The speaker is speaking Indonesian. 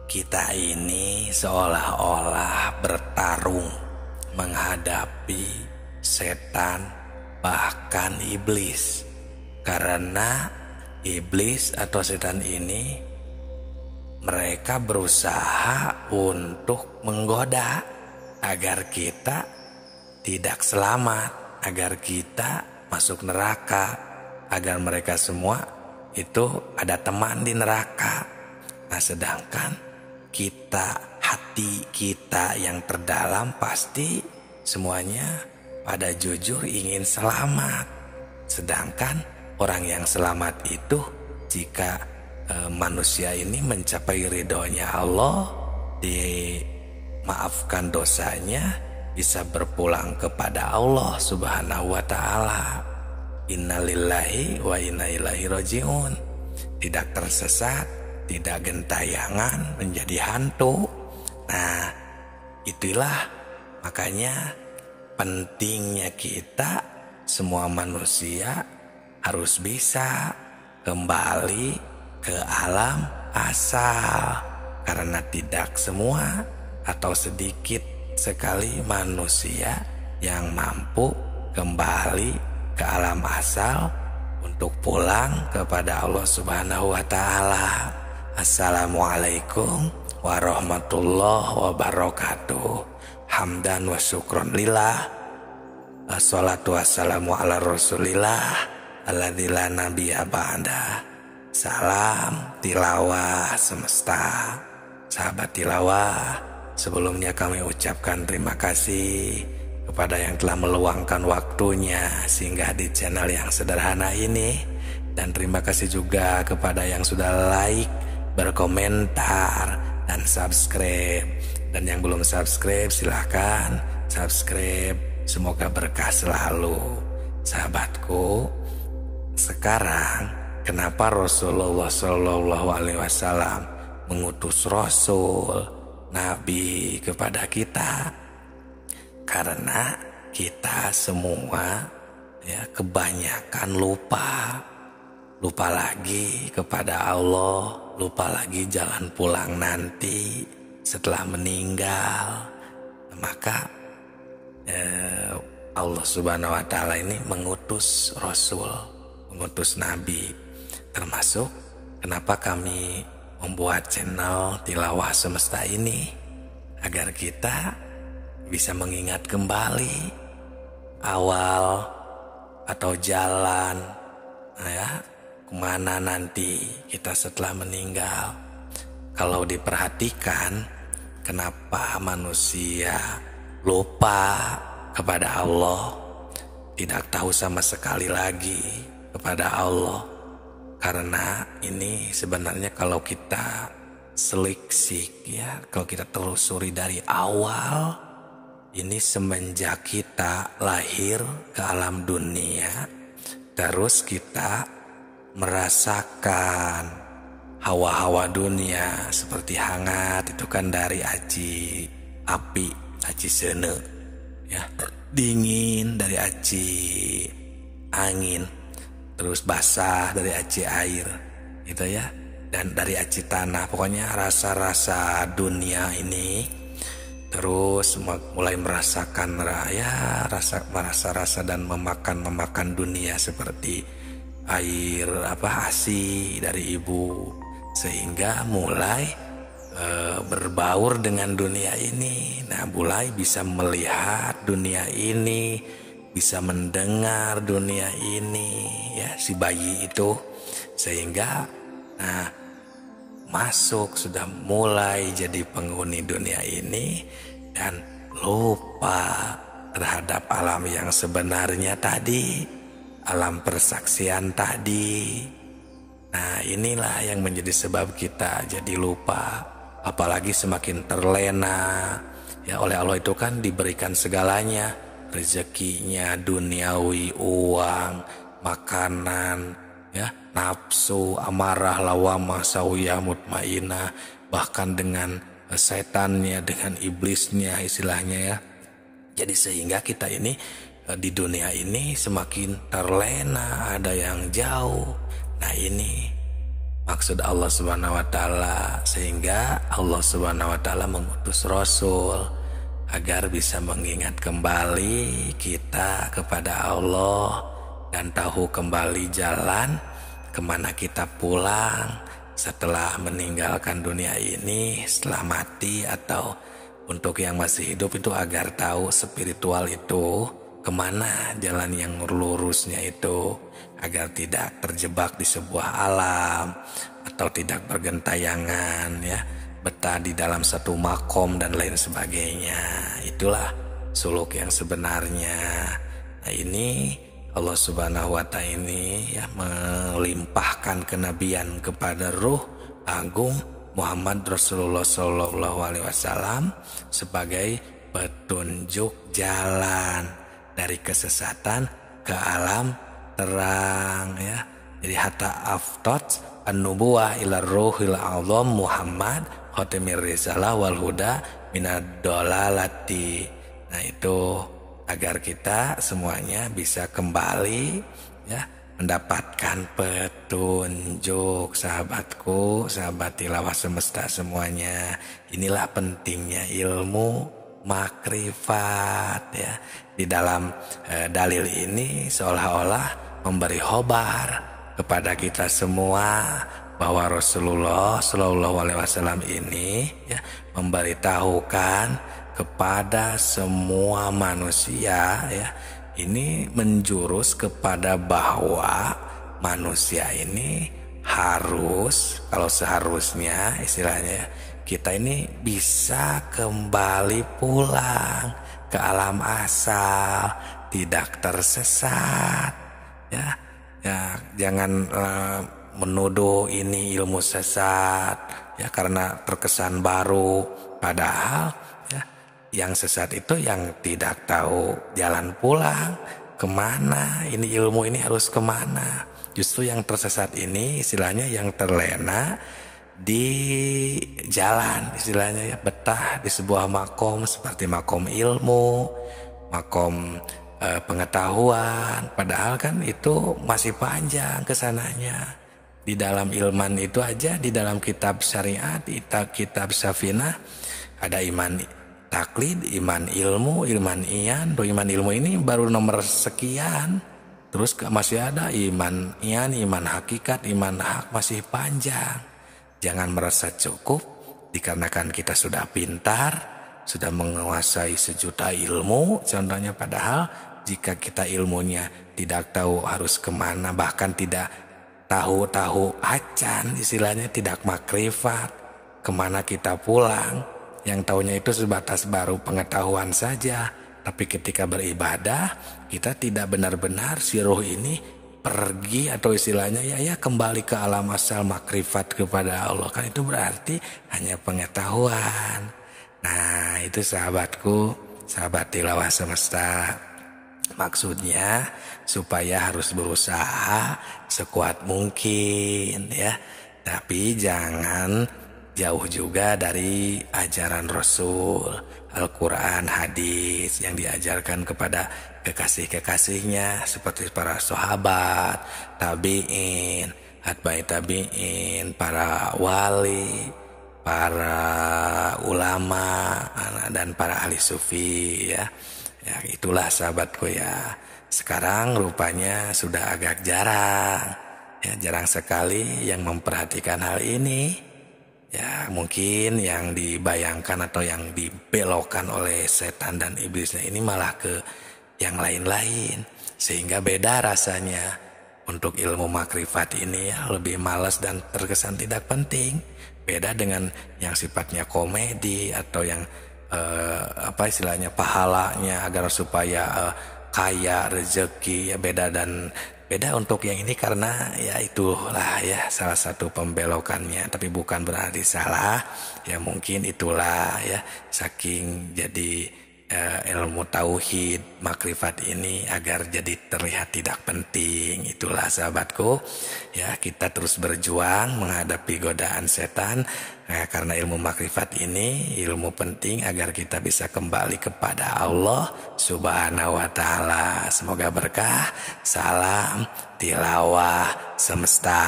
Kita ini seolah-olah bertarung menghadapi setan, bahkan iblis. Karena iblis atau setan ini mereka berusaha untuk menggoda agar kita tidak selamat, agar kita masuk neraka, agar mereka semua itu ada teman di neraka. Nah, sedangkan kita, hati kita yang terdalam pasti semuanya pada jujur ingin selamat. Sedangkan orang yang selamat itu jika manusia ini mencapai ridhonya Allah, dimaafkan dosanya, bisa berpulang kepada Allah Subhanahu wa ta'ala. Innalillahi wa inna ilaihi rajiun. Tidak tersesat, tidak gentayangan menjadi hantu. Nah, itulah makanya pentingnya kita semua manusia harus bisa kembali ke alam asal, karena tidak semua atau sedikit sekali manusia yang mampu kembali ke alam asal untuk pulang kepada Allah Subhanahu wa ta'ala. Assalamualaikum warahmatullahi wabarakatuh. Hamdan wa syukron lillah. Assalatu wassalamu ala rasulillah alladzi la nabiyya ba'da. Salam tilawah semesta. Sahabat tilawah, sebelumnya kami ucapkan terima kasih kepada yang telah meluangkan waktunya singgah di channel yang sederhana ini. Dan terima kasih juga kepada yang sudah like, berkomentar, dan subscribe. Dan yang belum subscribe silahkan subscribe. Semoga berkah selalu. Sahabatku, sekarang kenapa Rasulullah SAW mengutus Rasul, Nabi kepada kita? Karena kita semua kebanyakan lupa lagi kepada Allah, lupa lagi jalan pulang nanti setelah meninggal. Maka Allah Subhanahu wa ta'ala ini mengutus Rasul, mengutus Nabi. Termasuk kenapa kami membuat channel Tilawah Semesta ini, agar kita bisa mengingat kembali awal atau jalan kemana nanti kita setelah meninggal. Kalau diperhatikan, kenapa manusia lupa kepada Allah, tidak tahu sama sekali lagi kepada Allah? Karena ini sebenarnya kalau kita seliksik kalau kita telusuri dari awal, ini semenjak kita lahir ke alam dunia, terus kita merasakan hawa-hawa dunia seperti hangat, itu kan dari aci api, aci sene, dingin dari aci angin, terus basah dari aci air, gitu ya, dan dari aci tanah. Pokoknya rasa-rasa dunia ini, terus mulai merasakan rasa dan memakan dunia seperti air ASI dari ibu, sehingga mulai berbaur dengan dunia ini. Nah, mulai bisa melihat dunia ini, bisa mendengar dunia ini, si bayi itu, sehingga masuk, sudah mulai jadi penghuni dunia ini dan lupa terhadap alam yang sebenarnya tadi, alam persaksian tadi. Nah, inilah yang menjadi sebab kita jadi lupa. Apalagi semakin terlena oleh Allah, itu kan diberikan segalanya, rezekinya duniawi, uang, makanan, nafsu, amarah, lawamah, sawiyah, mutmainah, bahkan dengan setannya, dengan iblisnya istilahnya. Jadi sehingga kita ini di dunia ini semakin terlena, ada yang jauh. Nah, ini maksud Allah Subhanahu wa ta'ala, sehingga Allah Subhanahu wa Ta'ala mengutus Rasul agar bisa mengingat kembali kita kepada Allah dan tahu kembali jalan kemana kita pulang setelah meninggalkan dunia ini, setelah mati, atau untuk yang masih hidup itu agar tahu spiritual itu kemana jalan yang lurusnya itu, agar tidak terjebak di sebuah alam atau tidak bergentayangan ya, betah di dalam satu makom dan lain sebagainya. Itulah suluk yang sebenarnya. Nah ini Allah Subhanahu wa Ta'ala ini ya melimpahkan kenabian kepada ruh agung Muhammad Rasulullah Sallallahu Alaihi Wasallam sebagai petunjuk jalan dari kesesatan ke alam terang ya. Jadi hatta aftot an-nubuwah ila ruhil azam Muhammad khatimir risalah wal huda minad dolalati. Nah itu agar kita semuanya bisa kembali ya mendapatkan petunjuk. Sahabatku, sahabat tilawah semesta semuanya, inilah pentingnya ilmu makrifat ya. Di dalam dalil ini seolah-olah memberi khobar kepada kita semua bahwa Rasulullah Shallallahu Alaihi Wasallam ini ya memberitahukan kepada semua manusia ya, ini menjurus kepada bahwa manusia ini harus, kalau seharusnya istilahnya kita ini bisa kembali pulang ke alam asal, tidak tersesat ya. Ya jangan menuduh ini ilmu sesat ya karena terkesan baru, padahal yang sesat itu yang tidak tahu jalan pulang kemana, ini ilmu ini harus kemana. Justru yang tersesat ini istilahnya yang terlena di jalan, istilahnya ya betah di sebuah makom seperti makom ilmu, makom pengetahuan, padahal kan itu masih panjang kesananya. Di dalam ilman itu aja, di dalam kitab syariat, kitab safinah ada iman taklid, iman ilmu, iman iyan. Iman ilmu ini baru nomor sekian. Terus masih ada iman iyan, iman hakikat, iman hak, masih panjang. Jangan merasa cukup dikarenakan kita sudah pintar, sudah menguasai sejuta ilmu contohnya, padahal jika kita ilmunya tidak tahu harus kemana, bahkan tidak tahu acan, istilahnya tidak makrifat kemana kita pulang, yang tahunya itu sebatas baru pengetahuan saja. Tapi ketika beribadah kita tidak benar-benar si ruh ini pergi atau istilahnya ya kembali ke alam asal makrifat kepada Allah, kan itu berarti hanya pengetahuan. Nah itu sahabatku, sahabat tilawah semesta, maksudnya supaya harus berusaha sekuat mungkin ya, tapi jangan jauh juga dari ajaran Rasul, Al-Quran, hadis yang diajarkan kepada kekasih-kekasihnya seperti para sahabat, tabi'in, atba'i tabi'in, para wali, para ulama dan para ahli sufi ya. Ya itulah sahabatku ya. Sekarang rupanya sudah agak jarang ya, jarang sekali yang memperhatikan hal ini. Ya mungkin yang dibayangkan atau yang dibelokkan oleh setan dan iblisnya ini malah ke yang lain-lain, sehingga beda rasanya. Untuk ilmu makrifat ini ya lebih malas dan terkesan tidak penting. Beda dengan yang sifatnya komedi atau yang apa istilahnya pahalanya agar supaya kaya rezeki ya, beda untuk yang ini karena ya itulah ya salah satu pembelokannya, tapi bukan berarti salah ya, mungkin itulah ya saking jadi ilmu tauhid makrifat ini agar jadi terlihat tidak penting. Itulah sahabatku ya, kita terus berjuang menghadapi godaan setan karena ilmu makrifat ini ilmu penting agar kita bisa kembali kepada Allah Subhanahu wa Ta'ala. Semoga berkah. Salam tilawah semesta.